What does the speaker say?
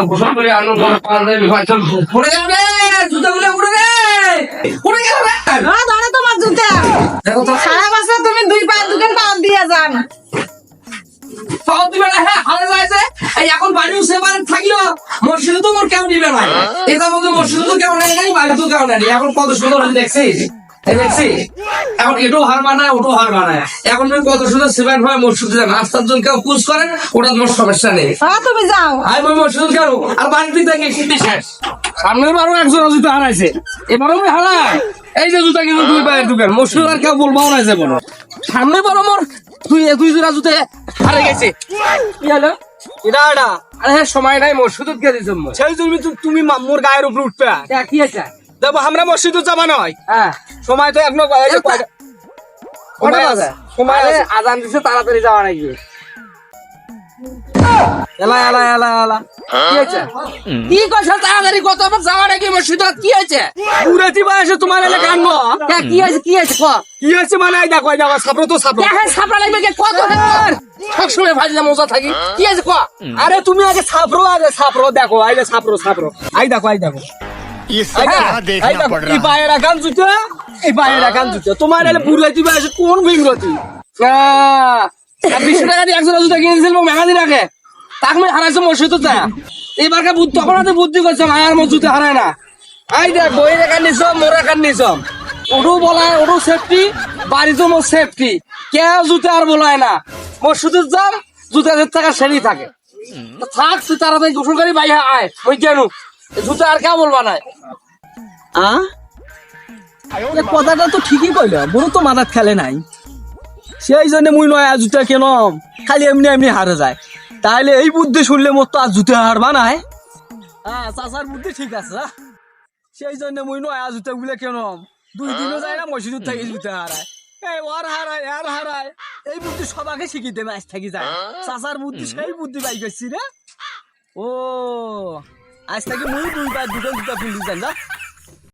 গোসল করে আনো পড়ে যাবে জুতাগুলো উড়ে রে উড়ে গেল রে ধরে তোমার জুতা দেখো তো সারা বছর তুমি 2 পায়ের দোকান পাও দিয়ে যান পাও দিবে না হ্যাঁ হারে যাইছে এই এখন বাড়িও সেবারে থাকলো মসজিদে তো মোর কেউ দিবে না এটা বলতে মসজিদে তো কেউ নেই বাড়ি তো কেউ নেই এখন কত সুন্দর দেখছিস দেখছি এখন এটাও হার মানায় ওটাও হার মানায় এখন কত সুন্দর সেবান হয় মসজিদে নাস্তার জন্য কেউ কুচ করে ওটা তোমার সমস্যা নেই তুমি যাও আই মই মসজিদ কেন আর বাড়িতে দেখে কি বিশেষ সামনের বারও একজন জুতা হারাইছে এবারও আমি হারাই এই যে জুতা কিন্তু 2 পায়ের দোকান মসজিদ আর কেউ বলবো না যে বলো সামনে বারো মোর দুই জোড়া জুতে হারে গেছে কি হলো এটা এটা আরে হ্যাঁ সময় নাই মসজিদত গেছি জন্য সেই জন্য তুমি মোর গায়ের উপর উঠবে কি আছে দেখো আমরা মসজিদে যাবা নয় হ্যাঁ সময় তো এখনো কটা বাজে সময় আজান দিছে তাড়াতাড়ি যাওয়া নাকি এলা এলা এলা এলা কি হয়েছে কি কইছ তাড়াতাড়ি কত আবার যাওয়া নাকি মসজিদত কি হয়েছে পুরাতি বয়সে তোমার এলে কানবো কি হয়েছে ক কি হয়েছে মানে এই দেখো ছাপড়ো তো ছাপড়ো দেখে সাপড়া লাগবে কে কত সবসময় ভাজলে মজা থাকি কি আছে ক আরে তুমি আগে ছাপড়ো দেখো আইলে ছাপড়ো আই দেখো ये सब कहाँ देखना पड़ এই रहा है। পায়ের কান জুতো এই পায়ের কান জুতো তোমার এলে পুরাতি বয়সে কোন ভিমরতি 200 টাকা দিয়ে 100 জুতা কিনেছিল মেঘাদিন আগে তাকে আমি হারাইছো মসজিদত যায় এবারকে তখন হাতে বুদ্ধি করছে মায়ের মত জুতা হারায় না আই দেখ বই রেখা নিছ মোর রেখা নিছ ওটু বলায় ওটু সেফটি বাড়িতে মোর সেফটি কেউ জুতা আর বলায় না মসজিদত যাম জুতা টাকা সেরি থাকে থাক তুই তাড়াতাড়ি গোসল করি বাইরে আয় ওই কেন জুতা আর কেউ বলবা না কথাটা তো ঠিকই কইল বড় তো মাথাত খেলে নাই সেই জন্য মুই নয় আজ জুতা কেন খালি এমনি হারে যায় তাহলে এই বুদ্ধি শুনলে মোর তো আজ জুতা হারবা নাই হ্যাঁ চাচার বুদ্ধি ঠিক আছে সেই জন্য মুই নয় আজ জুতা গুলো কেন 2 দিনও যায় না মসজিদ থেকে জুতা হারায় এই ওর হারায় আর হারায় এই বুদ্ধি সবাকে শিখিয়ে দেবে আজ থাকি যায় চাচার বুদ্ধি সেই বুদ্ধি পাই গেছি রে ও আজ থেকে মুই 2 বার দুটো জুতা ফুল দিই না